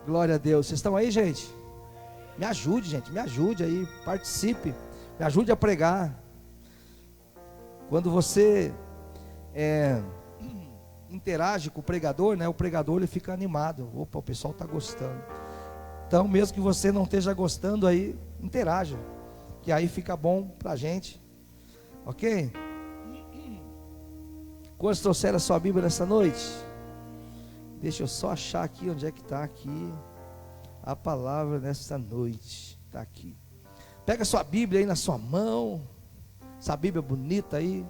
Glória a Deus. Vocês estão aí, gente? Me ajude, gente. Me ajude aí. Participe. Me ajude a pregar. Quando você interage com o pregador, né? O pregador ele fica animado. Opa, o pessoal está gostando. Então, mesmo que você não esteja gostando aí, interaja. Que aí fica bom para a gente. Ok? Quantos trouxeram a sua Bíblia nessa noite? Deixa eu só achar aqui onde é que está aqui a palavra nessa noite. Está aqui. Pega a sua Bíblia aí na sua mão. Essa Bíblia bonita aí.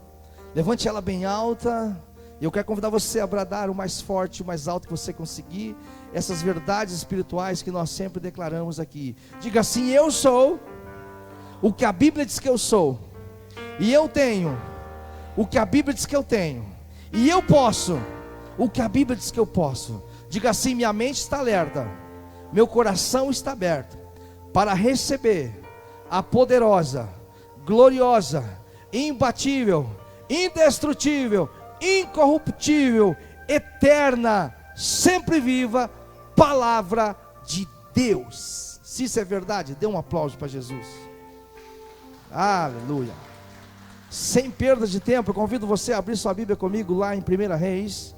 Levante ela bem alta. E eu quero convidar você a bradar o mais forte, o mais alto que você conseguir. Essas verdades espirituais que nós sempre declaramos aqui. Diga assim: eu sou o que a Bíblia diz que eu sou. E eu tenho o que a Bíblia diz que eu tenho. E eu posso o que a Bíblia diz que eu posso. Diga assim: minha mente está alerta, meu coração está aberto para receber a poderosa, gloriosa, imbatível, indestrutível, incorruptível, eterna, sempre viva palavra de Deus. Se isso é verdade, dê um aplauso para Jesus. Aleluia. Sem perda de tempo, eu convido você a abrir sua Bíblia comigo lá em 1 Reis,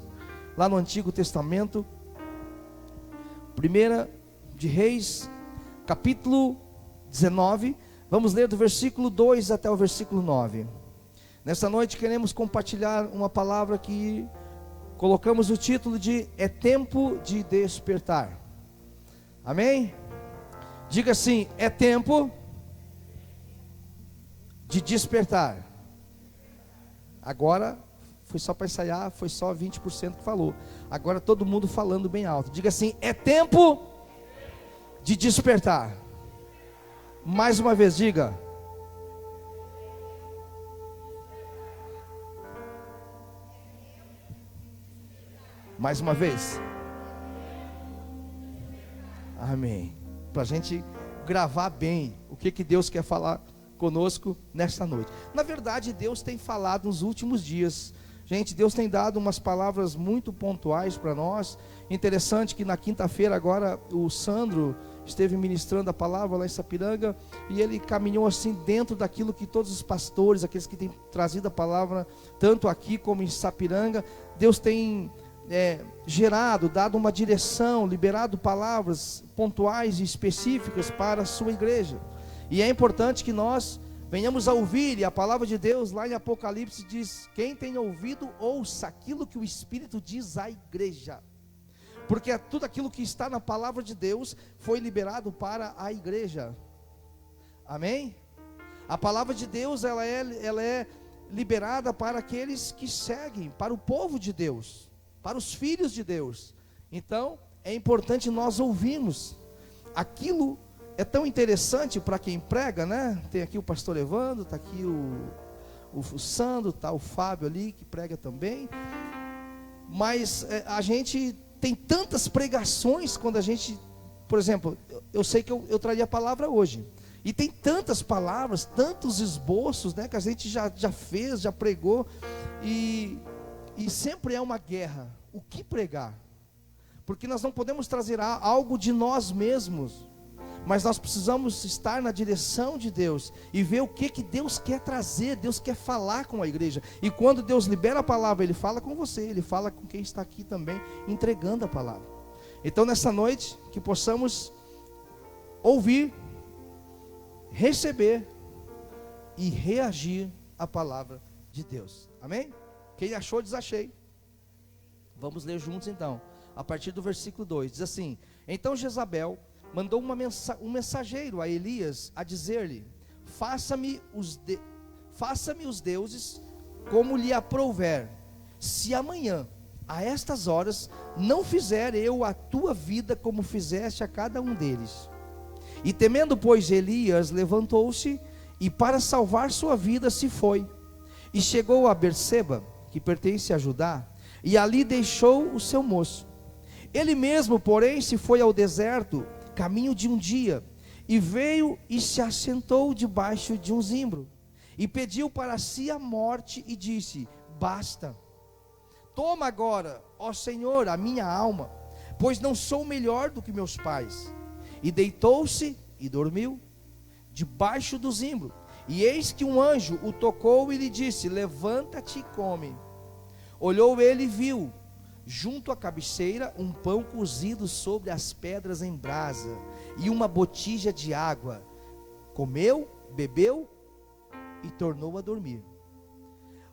lá no Antigo Testamento. 1 de Reis, capítulo 19. Vamos ler do versículo 2 até o versículo 9. Nessa noite queremos compartilhar uma palavra que colocamos o título de É Tempo de Despertar. Amém? Diga assim: é tempo de despertar. Agora, foi só para ensaiar, foi só 20% que falou. Agora todo mundo falando bem alto. Diga assim: é tempo de despertar. Mais uma vez, diga. Mais uma vez. Amém. Para a gente gravar bem o que Deus quer falar conosco nesta noite. Na verdade, Deus tem falado nos últimos dias. Gente, Deus tem dado umas palavras muito pontuais para nós. Interessante que na quinta-feira agora o Sandro esteve ministrando a palavra lá em Sapiranga, e ele caminhou assim dentro daquilo que todos os pastores, aqueles que têm trazido a palavra, tanto aqui como em Sapiranga, Deus tem gerado, dado uma direção, liberado palavras pontuais e específicas para a sua igreja. E é importante que nós venhamos a ouvir, e a palavra de Deus lá em Apocalipse diz: quem tem ouvido, ouça aquilo que o Espírito diz à igreja. Porque tudo aquilo que está na palavra de Deus foi liberado para a igreja. Amém? A palavra de Deus ela é liberada para aqueles que seguem, para o povo de Deus, para os filhos de Deus. Então é importante nós ouvirmos. Aquilo é tão interessante para quem prega, né? Tem aqui o pastor Evandro, está aqui o Sandro, está o Fábio ali que prega também. Mas a gente tem tantas pregações quando a gente, por exemplo, eu sei que eu traria a palavra hoje, e tem tantas palavras, tantos esboços, né, que a gente já fez, já pregou, e sempre é uma guerra, o que pregar, porque nós não podemos trazer algo de nós mesmos, mas nós precisamos estar na direção de Deus e ver o que Deus quer trazer. Deus quer falar com a igreja, e quando Deus libera a palavra, Ele fala com você, Ele fala com quem está aqui também, entregando a palavra. Então nessa noite, que possamos ouvir, receber e reagir à palavra de Deus. Amém? Quem achou, diz achei. Vamos ler juntos então, a partir do versículo 2, diz assim: então Jezabel mandou um mensageiro a Elias a dizer-lhe: faça-me os deuses como lhe aprouver, se amanhã, a estas horas, não fizer eu a tua vida como fizeste a cada um deles. E temendo, pois, Elias levantou-se e para salvar sua vida se foi, e chegou a Berseba, que pertence a Judá, e ali deixou o seu moço. Ele mesmo, porém, se foi ao deserto, caminho de um dia, e veio e se assentou debaixo de um zimbro, e pediu para si a morte, e disse: basta, toma agora, ó Senhor, a minha alma, pois não sou melhor do que meus pais. E deitou-se e dormiu debaixo do zimbro. E eis que um anjo o tocou e lhe disse: levanta-te e come. Olhou ele e viu, junto à cabeceira, um pão cozido sobre as pedras em brasa, e uma botija de água. Comeu, bebeu e tornou a dormir.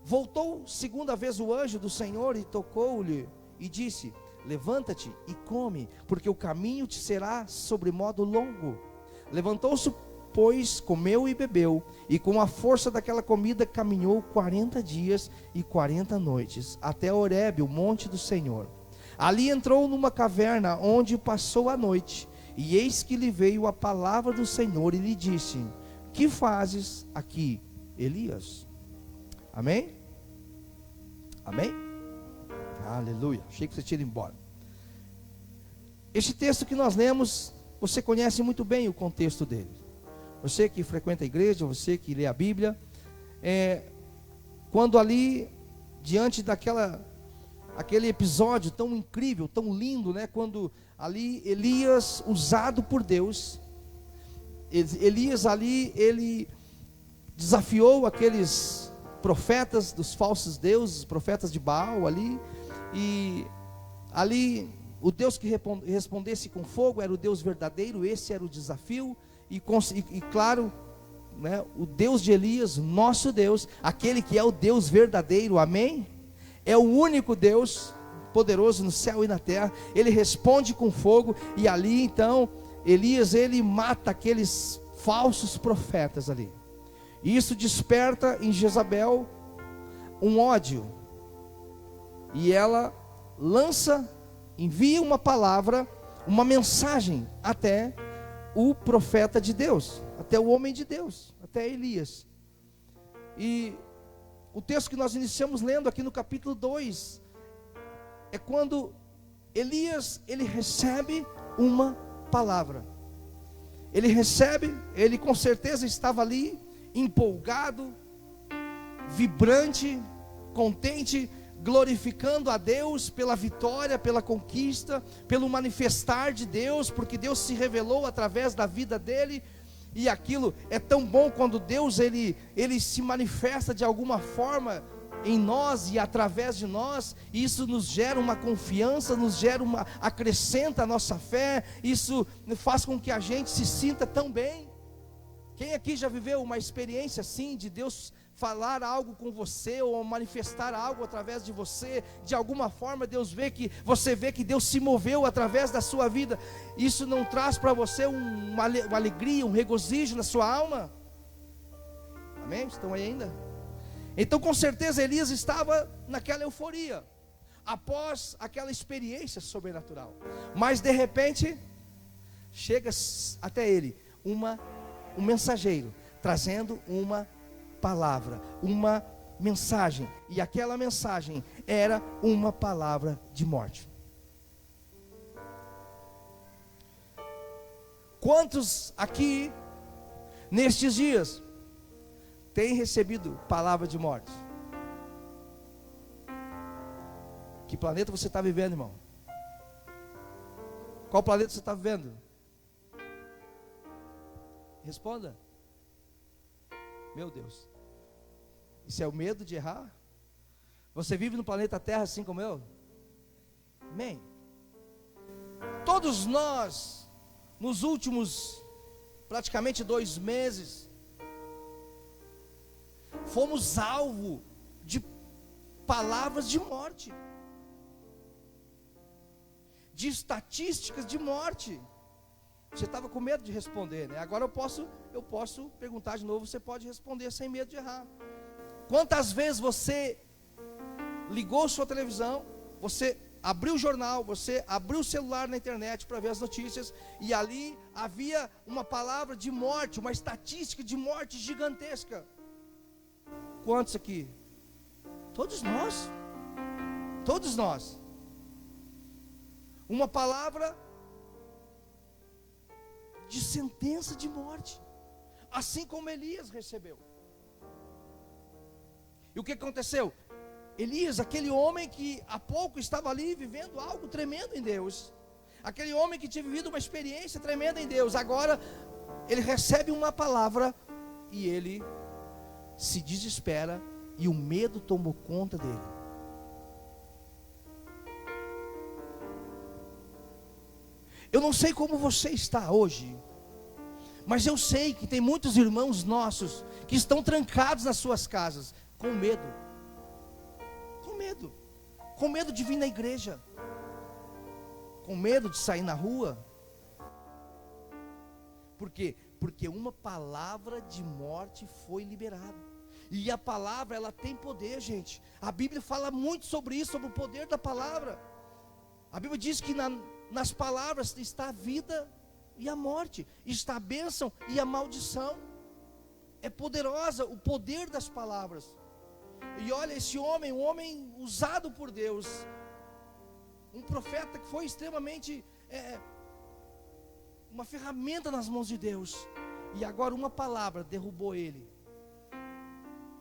Voltou segunda vez o anjo do Senhor e tocou-lhe e disse: levanta-te e come, porque o caminho te será sobremodo longo. Levantou-se, pois, comeu e bebeu, e com a força daquela comida caminhou 40 dias e 40 noites, até Horebe, o monte do Senhor. Ali entrou numa caverna, onde passou a noite, e eis que lhe veio a palavra do Senhor, e lhe disse: que fazes aqui, Elias? Amém? Amém? Aleluia. Achei que você tinha ido embora. Este texto que nós lemos, você conhece muito bem o contexto dele. Você que frequenta a igreja, você que lê a Bíblia, quando ali, diante aquele episódio tão incrível, tão lindo, né? Quando ali Elias, usado por Deus, Elias ali, ele desafiou aqueles profetas dos falsos deuses, profetas de Baal ali, e ali o Deus que respondesse com fogo era o Deus verdadeiro. Esse era o desafio, e claro, né, o Deus de Elias, nosso Deus, aquele que é o Deus verdadeiro, amém? É o único Deus poderoso no céu e na terra. Ele responde com fogo, e ali então Elias, ele mata aqueles falsos profetas ali. E isso desperta em Jezabel um ódio, e ela envia uma palavra, uma mensagem até o profeta de Deus, até o homem de Deus, até Elias. E o texto que nós iniciamos lendo aqui no capítulo 2 é quando Elias, ele recebe uma palavra. Ele com certeza estava ali empolgado, vibrante, contente, glorificando a Deus pela vitória, pela conquista, pelo manifestar de Deus, porque Deus se revelou através da vida dele. E aquilo é tão bom quando Deus ele se manifesta de alguma forma em nós e através de nós. Isso nos gera uma confiança, acrescenta a nossa fé. Isso faz com que a gente se sinta tão bem. Quem aqui já viveu uma experiência assim, de Deus falar algo com você, ou manifestar algo através de você? De alguma forma você vê que Deus se moveu através da sua vida. Isso não traz para você uma alegria, um regozijo na sua alma? Amém? Estão aí ainda? Então com certeza Elias estava naquela euforia, após aquela experiência sobrenatural. Mas de repente chega até ele um mensageiro, trazendo uma palavra, uma mensagem, e aquela mensagem era uma palavra de morte. Quantos aqui nestes dias têm recebido palavra de morte? Que planeta você está vivendo, irmão? Qual planeta você está vivendo? Responda. Meu Deus, isso é o medo de errar? Você vive no planeta Terra assim como eu? Amém? Todos nós, nos últimos praticamente 2 meses, fomos alvo de palavras de morte, de estatísticas de morte. Você estava com medo de responder, né? Agora eu posso perguntar de novo, você pode responder sem medo de errar. Quantas vezes você ligou sua televisão, você abriu o jornal, você abriu o celular na internet para ver as notícias, e ali havia uma palavra de morte, uma estatística de morte gigantesca? Quantos aqui? Todos nós. Todos nós. Uma palavra de sentença de morte, assim como Elias recebeu. E o que aconteceu? Elias, aquele homem que há pouco estava ali vivendo algo tremendo em Deus, aquele homem que tinha vivido uma experiência tremenda em Deus, agora ele recebe uma palavra e ele se desespera e o medo tomou conta dele. Eu não sei como você está hoje, mas eu sei que tem muitos irmãos nossos que estão trancados nas suas casas, com medo, com medo de vir na igreja, com medo de sair na rua. Por quê? Porque uma palavra de morte foi liberada. E a palavra, ela tem poder, gente. A Bíblia fala muito sobre isso, sobre o poder da palavra. A Bíblia diz que nas palavras está a vida e a morte, está a bênção e a maldição. É poderosa o poder das palavras. E olha, esse homem, um homem usado por Deus, um profeta que foi extremamente uma ferramenta nas mãos de Deus, e agora uma palavra derrubou ele.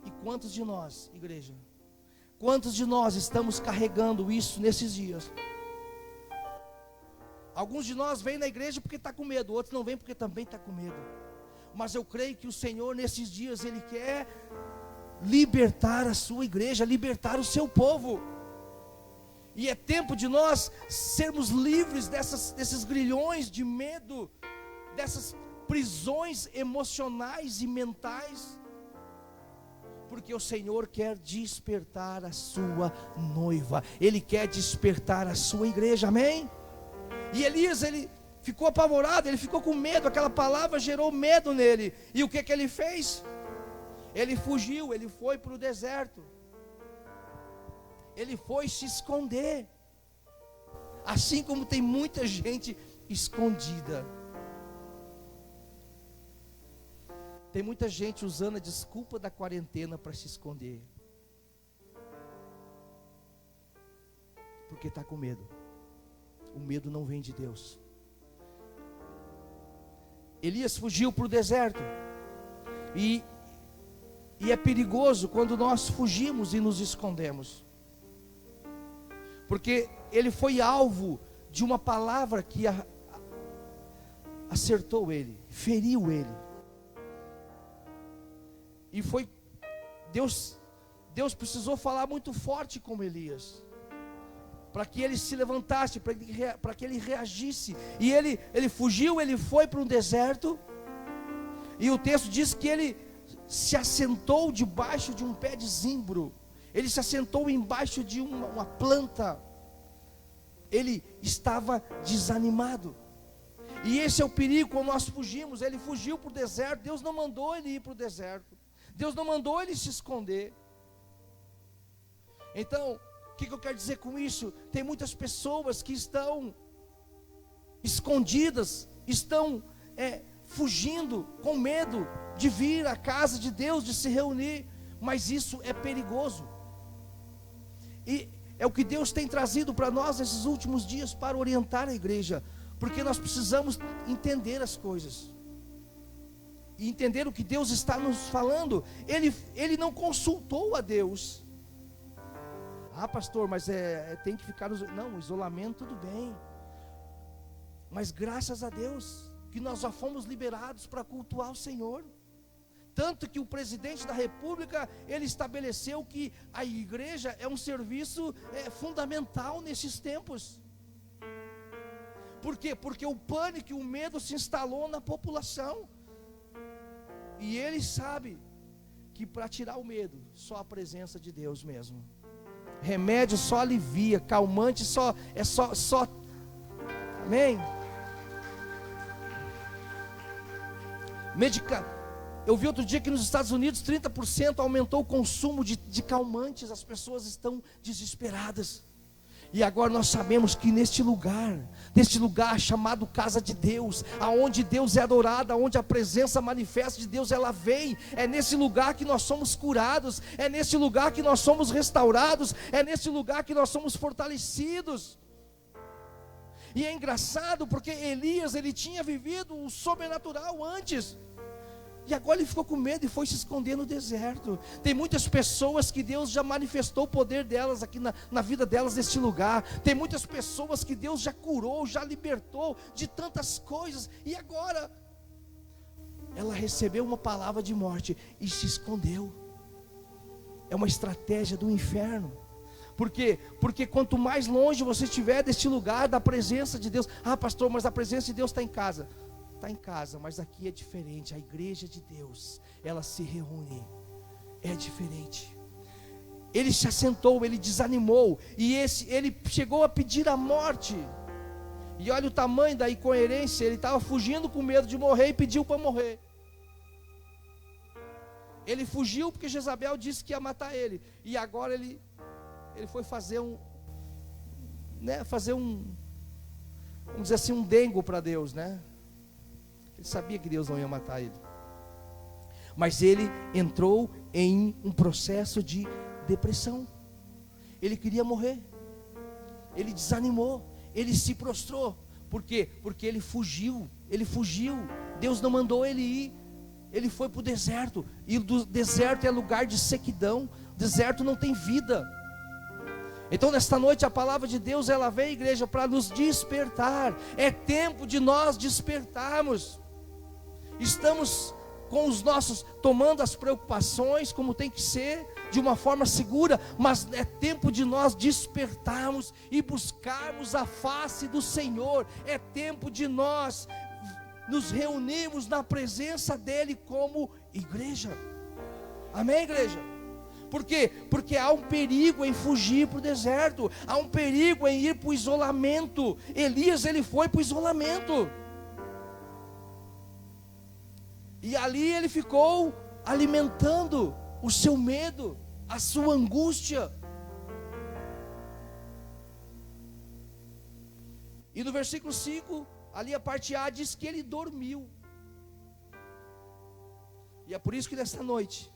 E quantos de nós, igreja, quantos de nós estamos carregando isso nesses dias? Alguns de nós vêm na igreja porque está com medo, outros não vêm porque também está com medo. Mas eu creio que o Senhor nesses dias, Ele quer libertar a sua igreja, libertar o seu povo. E é tempo de nós sermos livres desses grilhões de medo, dessas prisões emocionais e mentais. Porque o Senhor quer despertar a sua noiva, Ele quer despertar a sua igreja, amém? E Elias, ele ficou apavorado, ele ficou com medo, aquela palavra gerou medo nele. E o que ele fez? Ele fugiu, ele foi para o deserto. Ele foi se esconder. Assim como tem muita gente escondida. Tem muita gente usando a desculpa da quarentena para se esconder. Porque está com medo. O medo não vem de Deus. Elias fugiu para o deserto. E é perigoso quando nós fugimos e nos escondemos. Porque ele foi alvo de uma palavra que acertou ele, feriu ele. E foi Deus precisou falar muito forte com Elias, para que ele se levantasse, para que ele reagisse. E ele fugiu, ele foi para um deserto. E o texto diz que ele se assentou debaixo de um pé de zimbro. Ele se assentou embaixo de uma planta. Ele estava desanimado. E esse é o perigo quando nós fugimos. Ele fugiu para o deserto. Deus não mandou ele ir para o deserto. Deus não mandou ele se esconder. Então, o que eu quero dizer com isso? Tem muitas pessoas que estão escondidas, estão fugindo, com medo de vir à casa de Deus, de se reunir. Mas isso é perigoso. E é o que Deus tem trazido para nós nesses últimos dias, para orientar a igreja. Porque nós precisamos entender as coisas. E entender o que Deus está nos falando. Ele não consultou a Deus. Ah, pastor, mas tem que ficar não, isolamento tudo bem. Mas graças a Deus que nós já fomos liberados para cultuar o Senhor. Tanto que o presidente da república, ele estabeleceu que a igreja é um serviço fundamental nesses tempos. Por quê? Porque o pânico e o medo se instalou na população. E ele sabe que para tirar o medo, só a presença de Deus mesmo. Remédio só alivia, calmante só. Amém? Eu vi outro dia que nos Estados Unidos 30% aumentou o consumo de calmantes. As pessoas estão desesperadas. E agora nós sabemos que neste lugar chamado casa de Deus, aonde Deus é adorado, aonde a presença manifesta de Deus ela vem, é nesse lugar que nós somos curados, é nesse lugar que nós somos restaurados, é nesse lugar que nós somos fortalecidos. E é engraçado porque Elias, ele tinha vivido o sobrenatural antes. E agora ele ficou com medo e foi se esconder no deserto. Tem muitas pessoas que Deus já manifestou o poder delas aqui na vida delas neste lugar. Tem muitas pessoas que Deus já curou, já libertou de tantas coisas. E agora ela recebeu uma palavra de morte e se escondeu. É uma estratégia do inferno. Por quê? Porque quanto mais longe você estiver deste lugar, da presença de Deus. Ah, pastor, mas a presença de Deus está em casa. Está em casa, mas aqui é diferente. A igreja de Deus, ela se reúne. É diferente. Ele se assentou, ele desanimou. E ele chegou a pedir a morte. E olha o tamanho da incoerência. Ele estava fugindo com medo de morrer e pediu para morrer. Ele fugiu porque Jezabel disse que ia matar ele. E agora ele foi fazer vamos dizer assim, um dengo para Deus, né? Ele sabia que Deus não ia matar ele. Mas ele entrou em um processo de depressão. Ele queria morrer. Ele desanimou. Ele se prostrou. Por quê? Porque ele fugiu. Deus não mandou ele ir. Ele foi para o deserto. E o deserto é lugar de sequidão. Deserto não tem vida. Então nesta noite a palavra de Deus, ela vem, igreja, para nos despertar. É tempo de nós despertarmos. Estamos com os nossos, tomando as preocupações como tem que ser, de uma forma segura, mas é tempo de nós despertarmos e buscarmos a face do Senhor. É tempo de nós nos reunirmos na presença dEle como igreja. Amém, igreja? Por quê? Porque há um perigo em fugir para o deserto, há um perigo em ir para o isolamento. Elias, ele foi para o isolamento, e ali ele ficou alimentando o seu medo, a sua angústia. E no versículo 5, ali a parte A diz que ele dormiu. E é por isso que nesta noite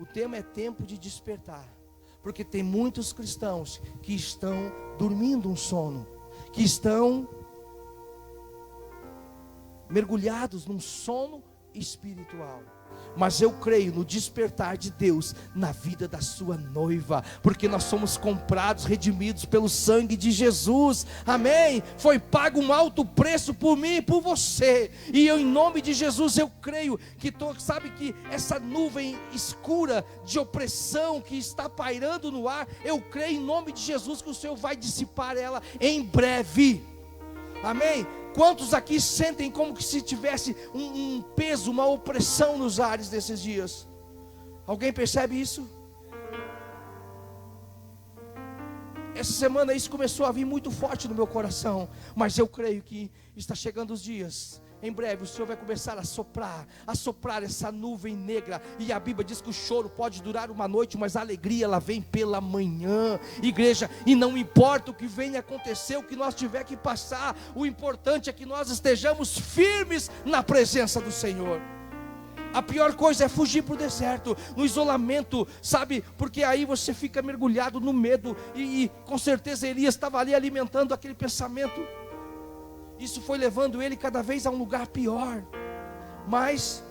o tema é tempo de despertar, porque tem muitos cristãos que estão dormindo um sono, que estão mergulhados num sono espiritual. Mas eu creio no despertar de Deus na vida da sua noiva, porque nós somos comprados, redimidos pelo sangue de Jesus. Amém? Foi pago um alto preço por mim e por você. E eu, em nome de Jesus, eu creio que sabe que essa nuvem escura de opressão que está pairando no ar, eu creio em nome de Jesus que o Senhor vai dissipar ela em breve. Amém? Quantos aqui sentem como que se tivesse um peso, uma opressão nos ares desses dias? Alguém percebe isso? Essa semana isso começou a vir muito forte no meu coração, mas eu creio que está chegando os dias. Em breve o Senhor vai começar a soprar essa nuvem negra. E a Bíblia diz que o choro pode durar uma noite, mas a alegria ela vem pela manhã, igreja. E não importa o que venha acontecer, o que nós tiver que passar, o importante é que nós estejamos firmes na presença do Senhor. A pior coisa é fugir para o deserto, no isolamento, sabe? Porque aí você fica mergulhado no medo. E com certeza Elias estava ali alimentando aquele pensamento. Isso foi levando ele cada vez a um lugar pior. Mas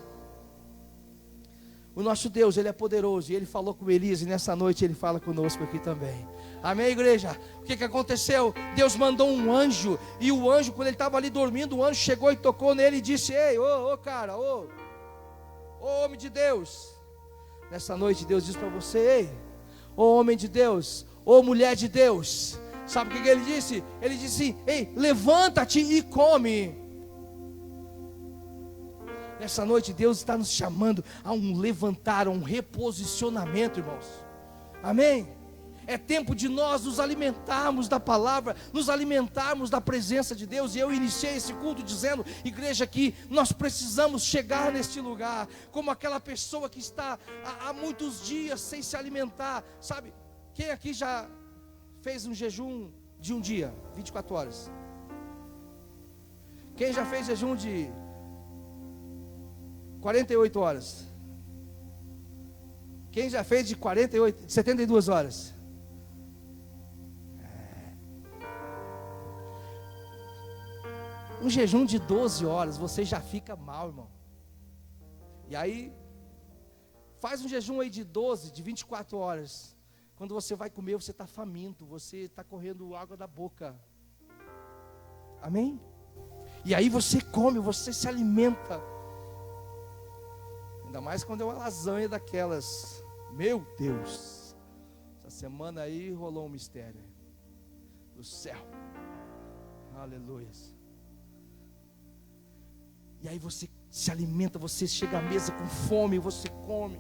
o nosso Deus, Ele é poderoso. E Ele falou com Elias, e nessa noite Ele fala conosco aqui também. Amém, igreja? O que aconteceu? Deus mandou um anjo. E o anjo, quando ele estava ali dormindo, o anjo chegou e tocou nele e disse: ei, cara, homem de Deus. Nessa noite Deus diz para você: ei, homem de Deus, mulher de Deus. Sabe o que ele disse? Ele disse: ei, levanta-te e come. Nessa noite Deus está nos chamando a um levantar, a um reposicionamento, irmãos. Amém? É tempo de nós nos alimentarmos da palavra, nos alimentarmos da presença de Deus. E eu iniciei esse culto dizendo, igreja, que nós precisamos chegar neste lugar, como aquela pessoa que está há muitos dias sem se alimentar. Sabe, quem aqui já fez um jejum de um dia, 24 horas? Quem já fez jejum de 48 horas? Quem já fez de 72 horas? Um jejum de 12 horas, você já fica mal, irmão. E aí, faz um jejum aí de 12, de 24 horas. Quando você vai comer, você está faminto, você está correndo água da boca. Amém? E aí você come, você se alimenta. Ainda mais quando é uma lasanha daquelas. Meu Deus, essa semana aí rolou um mistério do céu. Aleluia. E aí você se alimenta, você chega à mesa com fome, você come,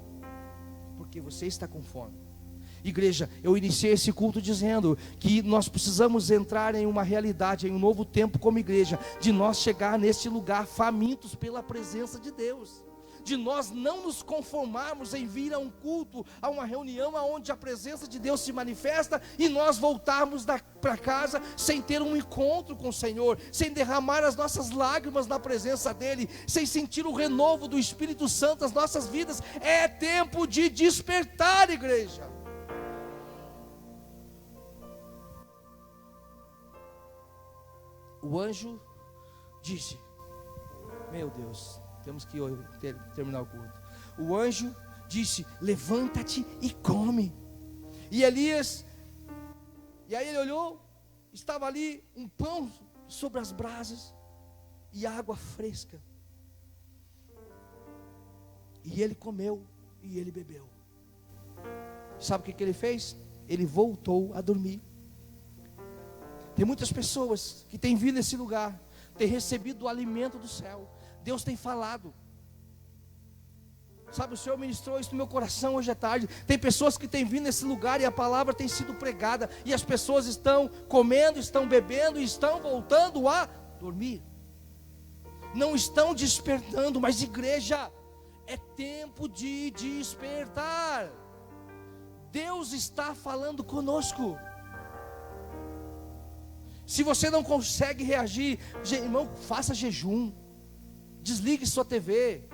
porque você está com fome. Igreja, eu iniciei esse culto dizendo que nós precisamos entrar em uma realidade, em um novo tempo como igreja, de nós chegar neste lugar famintos pela presença de Deus, de nós não nos conformarmos em vir a um culto, a uma reunião onde a presença de Deus se manifesta e nós voltarmos para casa sem ter um encontro com o Senhor, sem derramar as nossas lágrimas na presença dEle, sem sentir o renovo do Espírito Santo nas nossas vidas. É tempo de despertar, igreja. O anjo disse, meu Deus, temos que terminar o culto. O anjo disse, levanta-te e come. E Elias, e aí ele olhou, estava ali um pão sobre as brasas e água fresca. E ele comeu e ele bebeu. Sabe o que ele fez? Ele voltou a dormir. Tem muitas pessoas que têm vindo nesse lugar, têm recebido o alimento do céu. Deus tem falado. Sabe, o Senhor ministrou isso no meu coração hoje à tarde. Tem pessoas que têm vindo nesse lugar e a palavra tem sido pregada, e as pessoas estão comendo, estão bebendo e estão voltando a dormir. Não estão despertando, mas igreja, é tempo de despertar. Deus está falando conosco. Se você não consegue reagir, irmão, faça jejum, desligue sua TV,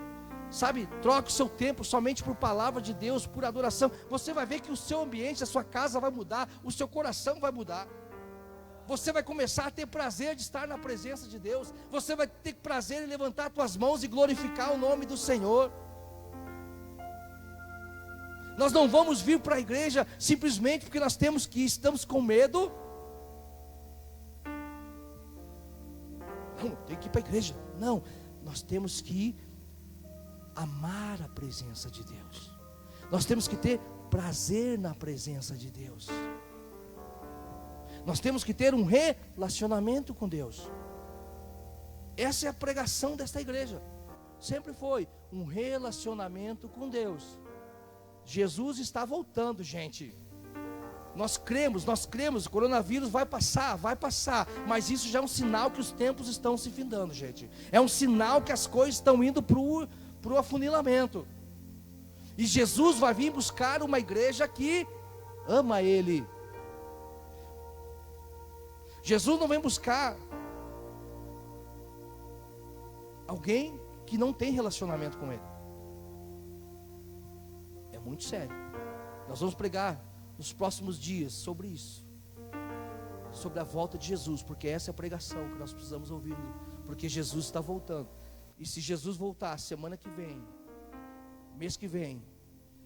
sabe, troque o seu tempo somente por palavra de Deus, por adoração. Você vai ver que o seu ambiente, a sua casa vai mudar, o seu coração vai mudar. Você vai começar a ter prazer de estar na presença de Deus. Você vai ter prazer em levantar suas mãos e glorificar o nome do Senhor. Nós não vamos vir para a igreja simplesmente porque nós estamos com medo. Não, tem que ir para a igreja. Não, nós temos que amar a presença de Deus. Nós temos que ter prazer na presença de Deus. Nós temos que ter um relacionamento com Deus. Essa é a pregação desta igreja. Sempre foi um relacionamento com Deus. Jesus está voltando, gente. Nós cremos, o coronavírus vai passar, mas isso já é um sinal que os tempos estão se findando, gente. É um sinal que as coisas estão indo para o afunilamento. E Jesus vai vir buscar uma igreja que ama Ele. Jesus não vem buscar alguém que não tem relacionamento com Ele. É muito sério. Nós vamos pregar nos próximos dias sobre isso, sobre a volta de Jesus, porque essa é a pregação que nós precisamos ouvir, porque Jesus está voltando. E se Jesus voltar semana que vem, mês que vem,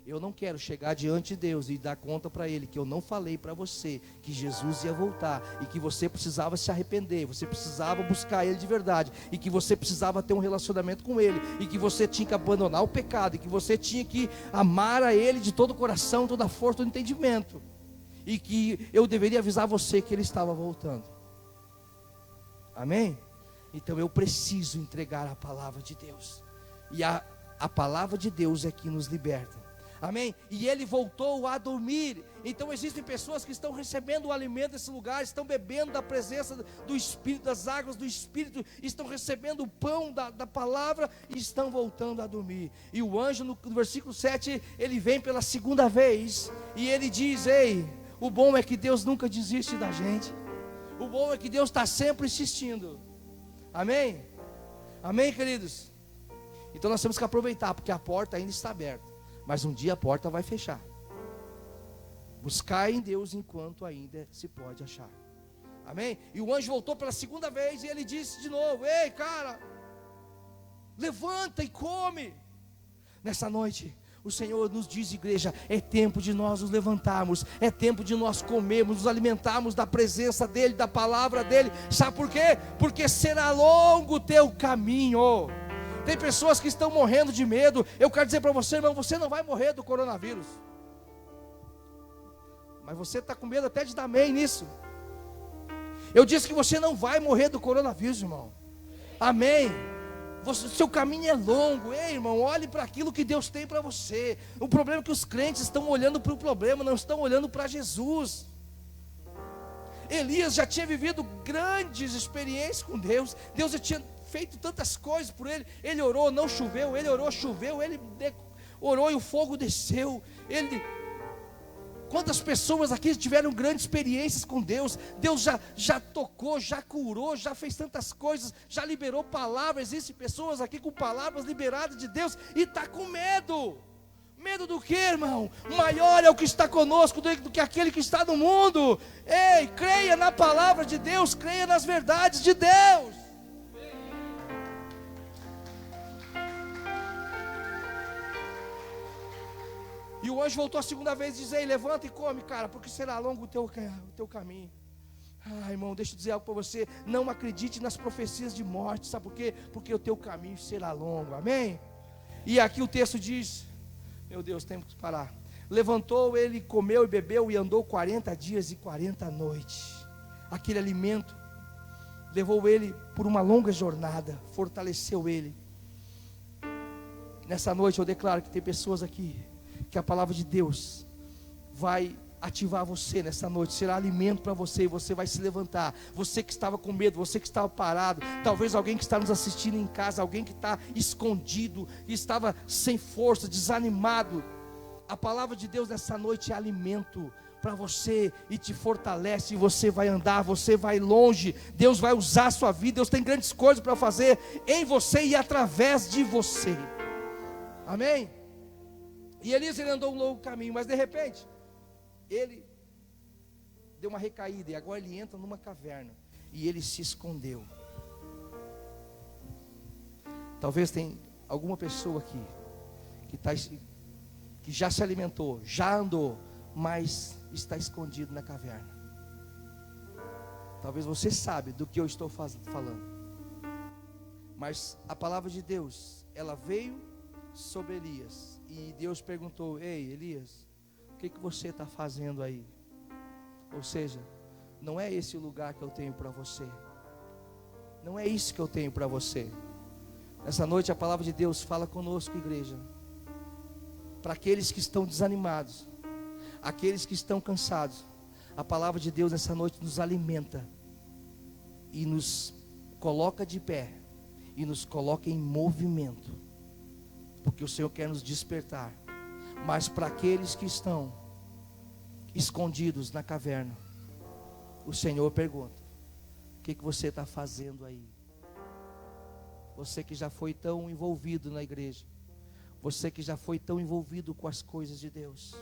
eu não quero chegar diante de Deus e dar conta para Ele que eu não falei para você que Jesus ia voltar e que você precisava se arrepender, você precisava buscar Ele de verdade, e que você precisava ter um relacionamento com Ele, e que você tinha que abandonar o pecado, e que você tinha que amar a Ele de todo o coração, toda a força, todo o entendimento, e que eu deveria avisar você que Ele estava voltando. Amém? Então eu preciso entregar a palavra de Deus, e a palavra de Deus é que nos liberta. Amém? E ele voltou a dormir. Então existem pessoas que estão recebendo o alimento desse lugar, estão bebendo da presença do Espírito, das águas do Espírito, estão recebendo o pão da palavra e estão voltando a dormir. E o anjo no versículo 7, ele vem pela segunda vez e ele diz: ei, o bom é que Deus nunca desiste da gente. O bom é que Deus está sempre insistindo. Amém? Amém, queridos? Então nós temos que aproveitar, porque a porta ainda está aberta, mas um dia a porta vai fechar. Buscai em Deus enquanto ainda se pode achar. Amém? E o anjo voltou pela segunda vez e ele disse de novo: ei, cara, levanta e come. Nessa noite, o Senhor nos diz, igreja, é tempo de nós nos levantarmos, é tempo de nós comermos, nos alimentarmos da presença dEle, da palavra dEle. Sabe por quê? Porque será longo o teu caminho. Tem pessoas que estão morrendo de medo. Eu quero dizer para você, irmão, você não vai morrer do coronavírus. Mas você está com medo até de dar amém nisso. Eu disse que você não vai morrer do coronavírus, irmão. Amém. Seu caminho é longo. Ei, irmão, olhe para aquilo que Deus tem para você. O problema é que os crentes estão olhando para o problema, não estão olhando para Jesus. Elias já tinha vivido grandes experiências com Deus. Deus já tinha feito tantas coisas por ele. Ele orou, não choveu. Ele orou, choveu. Ele orou e o fogo desceu. Quantas pessoas aqui tiveram grandes experiências com Deus? Deus já tocou, já curou, já fez tantas coisas, já liberou palavras. Existem pessoas aqui com palavras liberadas de Deus e está com medo. Medo do que, irmão? Maior é o que está conosco do que aquele que está no mundo. Ei, creia na palavra de Deus, creia nas verdades de Deus. E o anjo voltou a segunda vez e disse: ei, levanta e come, cara, porque será longo o teu caminho. Ah, irmão, deixa eu dizer algo para você. Não acredite nas profecias de morte. Sabe por quê? Porque o teu caminho será longo, amém? E aqui o texto diz, meu Deus, temos que parar. Levantou ele, comeu e bebeu e andou 40 dias e 40 noites. Aquele alimento levou ele por uma longa jornada, fortaleceu ele. Nessa noite eu declaro que tem pessoas aqui que a palavra de Deus vai ativar você nessa noite, será alimento para você, e você vai se levantar. Você que estava com medo, você que estava parado, talvez alguém que está nos assistindo em casa, alguém que está escondido, que estava sem força, desanimado. A palavra de Deus nessa noite é alimento para você e te fortalece, e você vai andar, você vai longe. Deus vai usar a sua vida, Deus tem grandes coisas para fazer em você e através de você, amém? E Elias, ele andou um longo caminho, mas de repente ele deu uma recaída, e agora ele entra numa caverna, e ele se escondeu. Talvez tem alguma pessoa aqui que já se alimentou, já andou, mas está escondido na caverna. Talvez você sabe do que eu estou falando, mas a palavra de Deus, ela veio sobre Elias, e Deus perguntou: ei, Elias, o que você está fazendo aí? Ou seja, não é esse o lugar que eu tenho para você, não é isso que eu tenho para você. Nessa noite a palavra de Deus fala conosco, igreja, para aqueles que estão desanimados, aqueles que estão cansados. A palavra de Deus nessa noite nos alimenta e nos coloca de pé e nos coloca em movimento, porque o Senhor quer nos despertar. Mas para aqueles que estão escondidos na caverna, o Senhor pergunta: o que você está fazendo aí? Você que já foi tão envolvido na igreja, você que já foi tão envolvido com as coisas de Deus.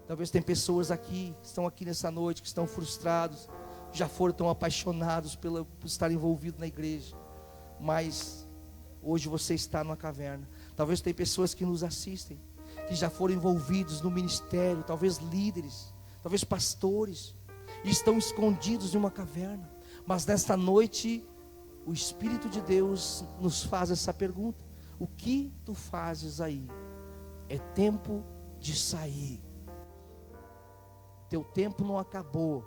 Talvez tem pessoas aqui, que estão aqui nessa noite, que estão frustrados, já foram tão apaixonados por estar envolvido na igreja, mas hoje você está numa caverna. Talvez tem pessoas que nos assistem, que já foram envolvidos no ministério, talvez líderes, talvez pastores, e estão escondidos em uma caverna. Mas nesta noite, o Espírito de Deus nos faz essa pergunta: o que tu fazes aí? É tempo de sair. Teu tempo não acabou,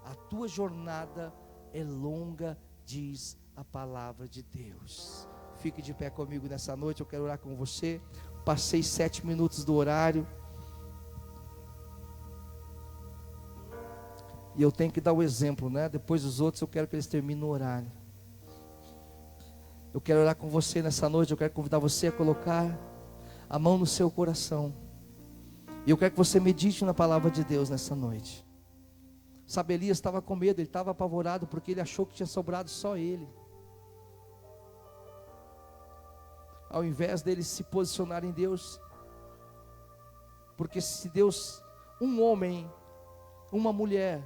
a tua jornada é longa, diz a palavra de Deus. Fique de pé comigo nessa noite, eu quero orar com você. Passei 7 minutos do horário, e eu tenho que dar o exemplo, né? Depois dos outros eu quero que eles terminem no horário. Eu quero orar com você nessa noite, eu quero convidar você a colocar a mão no seu coração, e eu quero que você medite na palavra de Deus nessa noite. Sabe, Elias estava com medo, ele estava apavorado, porque ele achou que tinha sobrado só ele. Ao invés dele se posicionar em Deus, porque se Deus, um homem, uma mulher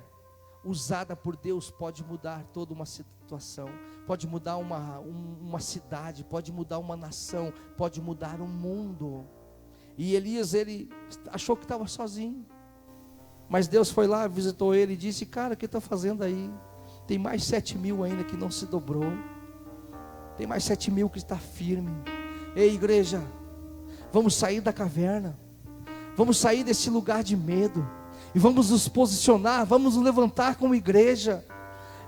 usada por Deus pode mudar situação, pode mudar uma cidade, pode mudar uma nação, pode mudar um mundo. E Elias, ele achou que estava sozinho, mas Deus foi lá, visitou ele e disse: cara, o que está fazendo aí? Tem mais 7.000 ainda que não se dobrou, tem mais 7.000 que está firme. Ei, igreja, vamos sair da caverna, vamos sair desse lugar de medo, e vamos nos posicionar, vamos nos levantar como igreja.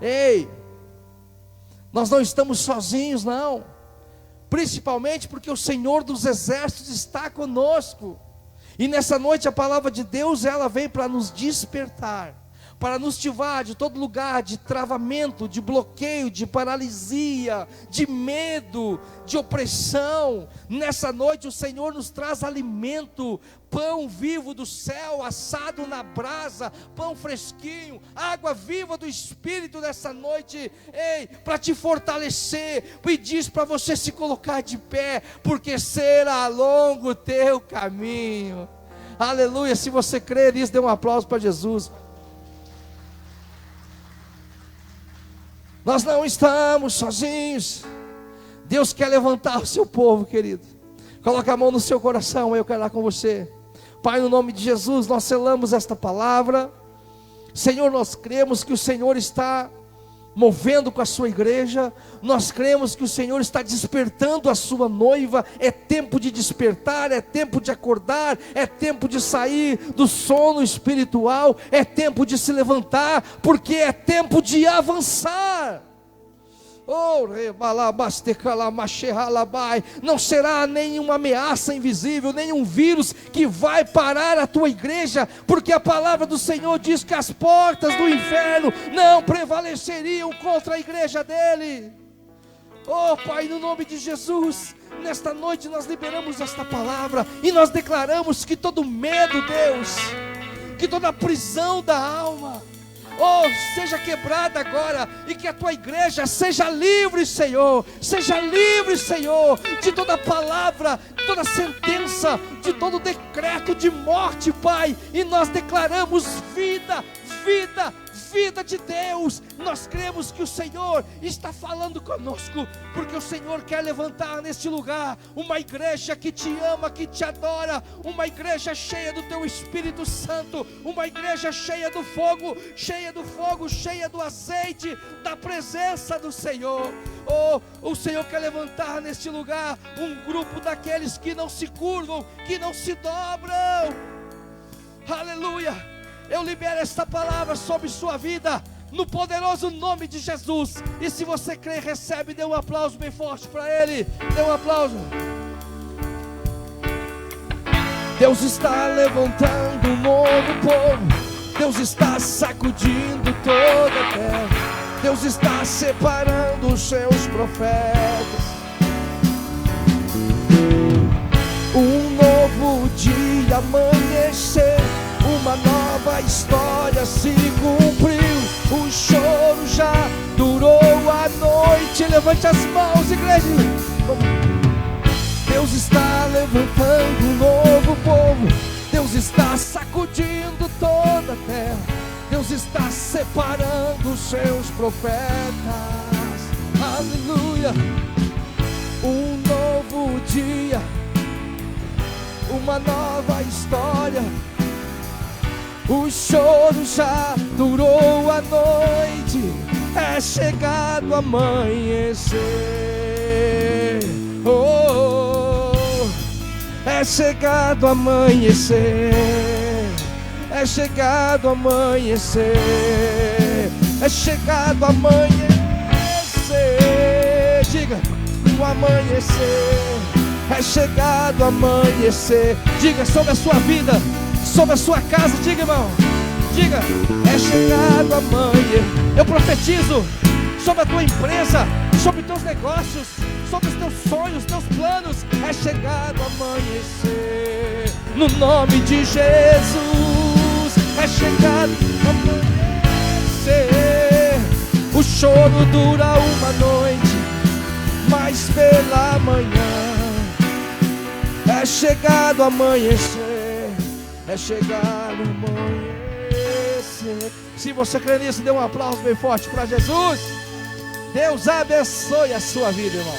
Ei, nós não estamos sozinhos não, principalmente porque o Senhor dos Exércitos está conosco. E nessa noite a palavra de Deus, ela vem para nos despertar, para nos tirar de todo lugar de travamento, de bloqueio, de paralisia, de medo, de opressão. Nessa noite o Senhor nos traz alimento, pão vivo do céu, assado na brasa, pão fresquinho, água viva do Espírito nessa noite, ei, para te fortalecer, e diz para você se colocar de pé, porque será longo o teu caminho. Aleluia. Se você crê nisso, dê um aplauso para Jesus. Nós não estamos sozinhos. Deus quer levantar o seu povo, querido. Coloca a mão no seu coração, eu quero orar com você. Pai, no nome de Jesus, nós selamos esta palavra. Senhor, nós cremos que o Senhor está movendo com a sua igreja. Nós cremos que o Senhor está despertando a sua noiva. É tempo de despertar, é tempo de acordar, é tempo de sair do sono espiritual, é tempo de se levantar, porque é tempo de avançar. Não será nenhuma ameaça invisível, nenhum vírus que vai parar a tua igreja, porque a palavra do Senhor diz que as portas do inferno não prevaleceriam contra a igreja dele. Oh Pai, no nome de Jesus, nesta noite nós liberamos esta palavra e nós declaramos que todo medo, Deus, que toda prisão da alma, seja quebrada agora, e que a tua igreja seja livre, Senhor, de toda palavra, de toda sentença, de todo decreto de morte, Pai, e nós declaramos vida de Deus. Nós cremos que o Senhor está falando conosco, porque o Senhor quer levantar neste lugar uma igreja que te ama, que te adora, uma igreja cheia do teu Espírito Santo, uma igreja cheia do fogo, cheia do azeite, da presença do Senhor. O Senhor quer levantar neste lugar um grupo daqueles que não se curvam, que não se dobram. Aleluia. Eu libero esta palavra sobre sua vida, no poderoso nome de Jesus. E se você crê, recebe, dê um aplauso bem forte para Ele. Dê um aplauso. Deus está levantando um novo povo. Deus está sacudindo toda a terra. Deus está separando os seus profetas. Um novo dia amanhecer, uma nova história se cumpriu. O choro já durou a noite. Levante as mãos, igreja. Deus está levantando um novo povo. Deus está sacudindo toda a terra. Deus está separando os seus profetas. Aleluia. Um novo dia, uma nova história. O choro já durou a noite, é chegado o amanhecer. É chegado o amanhecer. É chegado o amanhecer. É chegado o amanhecer. Diga, o amanhecer. É chegado o amanhecer. Diga sobre a sua vida, sobre a sua casa, diga, irmão. Diga, é chegado amanhã. Eu profetizo sobre a tua empresa, sobre os teus negócios, sobre os teus sonhos, teus planos. É chegado amanhecer, no nome de Jesus. É chegado amanhecer. O choro dura uma noite, mas pela manhã é chegado amanhecer. É chegar o amanhecer. Se você crê nisso, dê um aplauso bem forte para Jesus. Deus abençoe a sua vida, irmão.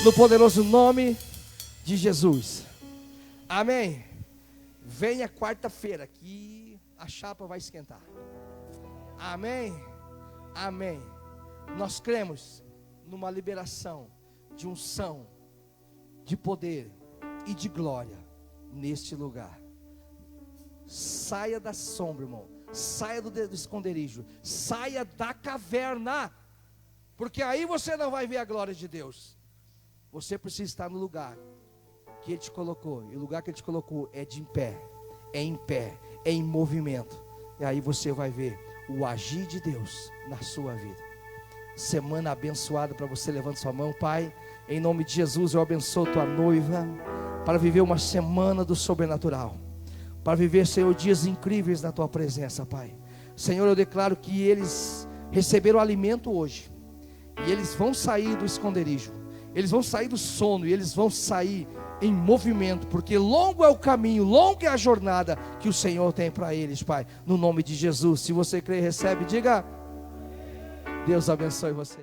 No poderoso nome de Jesus. Amém. Venha quarta-feira que a chapa vai esquentar. Amém. Amém. Nós cremos numa liberação de unção, de poder e de glória neste lugar. Saia da sombra, irmão. Saia do esconderijo. Saia da caverna. Porque aí você não vai ver a glória de Deus. Você precisa estar no lugar que Ele te colocou. E o lugar que Ele te colocou é de em pé. É em pé. É em movimento. E aí você vai ver o agir de Deus na sua vida. Semana abençoada para você. Levante sua mão, Pai. Em nome de Jesus, eu abençoo tua noiva para viver uma semana do sobrenatural, para viver, Senhor, dias incríveis na tua presença, Pai. Senhor, eu declaro que eles receberam alimento hoje, e eles vão sair do esconderijo, eles vão sair do sono, e eles vão sair em movimento, porque longo é o caminho, longa é a jornada que o Senhor tem para eles, Pai, no nome de Jesus. Se você crê e recebe, diga: Deus abençoe você.